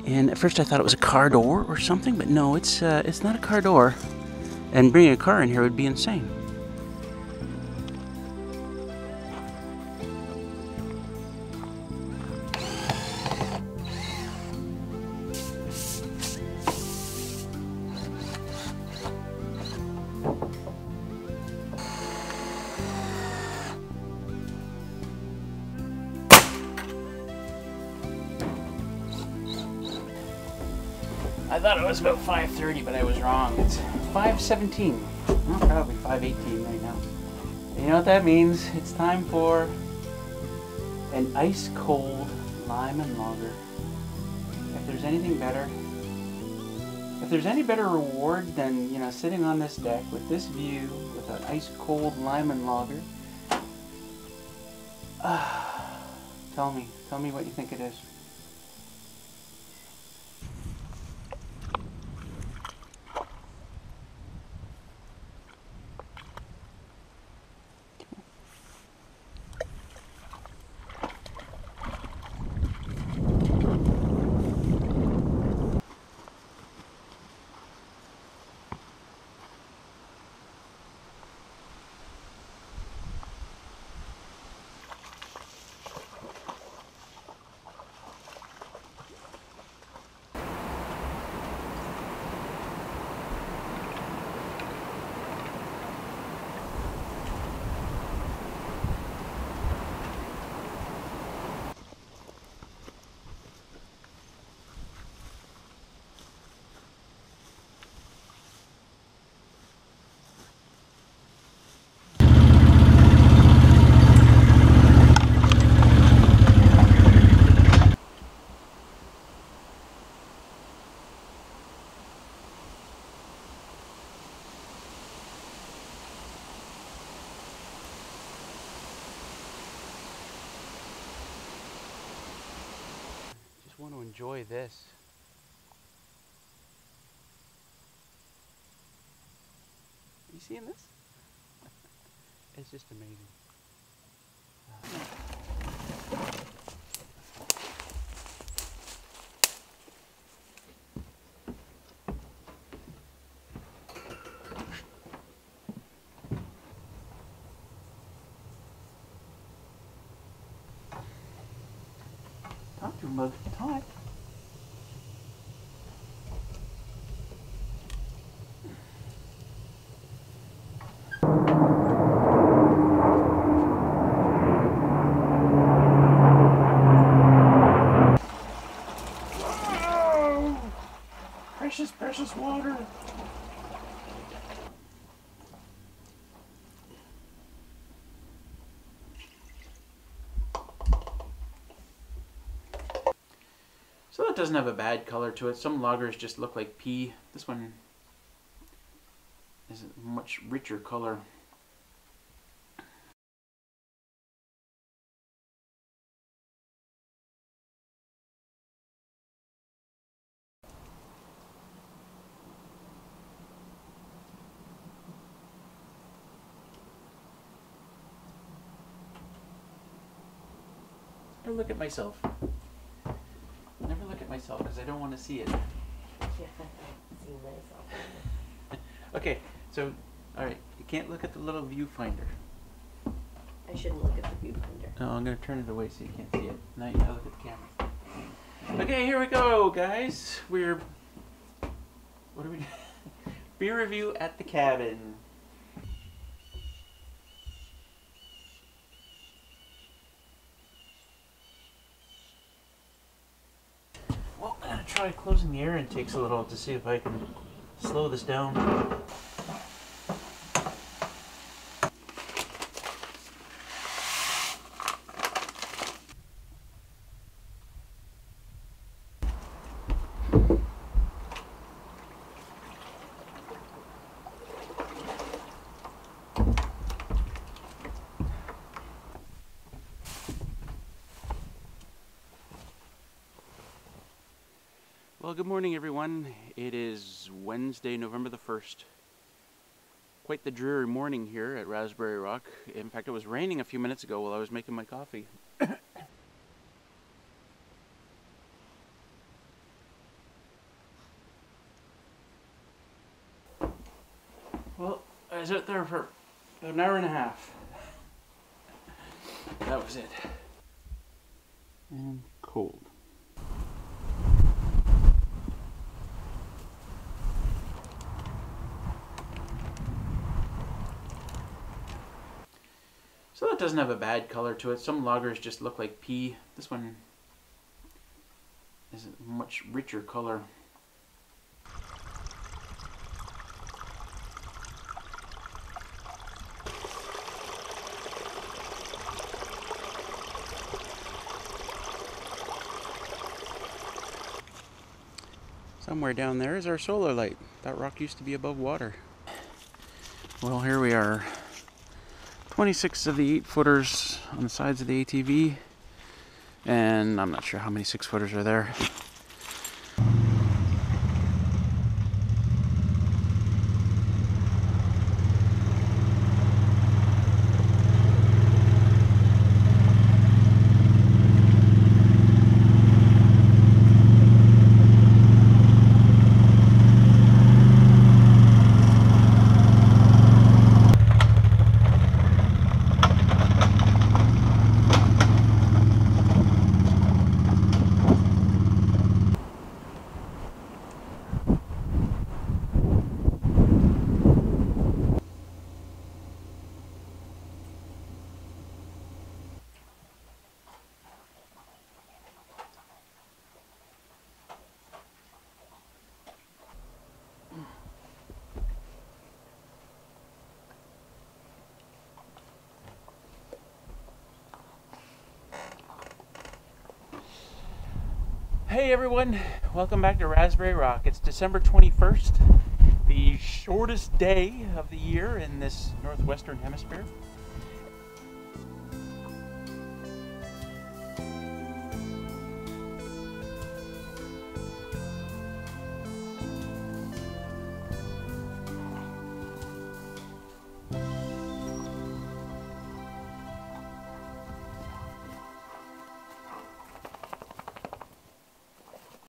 And at first I thought it was a car door or something, but no, it's not a car door. And bringing a car in here would be insane. I thought it was about 5:30, but I was wrong. It's 5:17. Well, probably 5:18 right now. You know what that means? It's time for an ice cold lime and lager. If there's anything better, if there's any better reward than, you know, sitting on this deck with this view with an ice cold lime and lager, tell me what you think it is. Want to enjoy this. You seeing this? It's just amazing. Talk to him about the time. Whoa! Precious water. So that doesn't have a bad color to it. Some lagers just look like pea. This one is a much richer color. Never look at myself. Never look at myself because I don't want to see it. Yeah, I see myself. Okay, so, alright, you can't look at the little viewfinder. I shouldn't look at the viewfinder. No, I'm going to turn it away so you can't see it. Now you gotta look at the camera. Okay, here we go, guys. What are we doing? Beer review at the cabin. Well, I'm going to try closing the air intakes a little to see if I can slow this down. Well, good morning, everyone. It is Wednesday, November the 1st. Quite the dreary morning here at Raspberry Rock. In fact, it was raining a few minutes ago while I was making my coffee. was out there for about an hour and a half. That was it. And cold. So that doesn't have a bad color to it. Some loggers just look like pea. This one is a much richer color. Somewhere down there is our solar light. That rock used to be above water. Well, here we are. 26 of the 8-footers on the sides of the ATV. And I'm not sure how many 6-footers are there. Hey everyone, welcome back to Raspberry Rock. It's December 21st, the shortest day of the year in this northwestern hemisphere.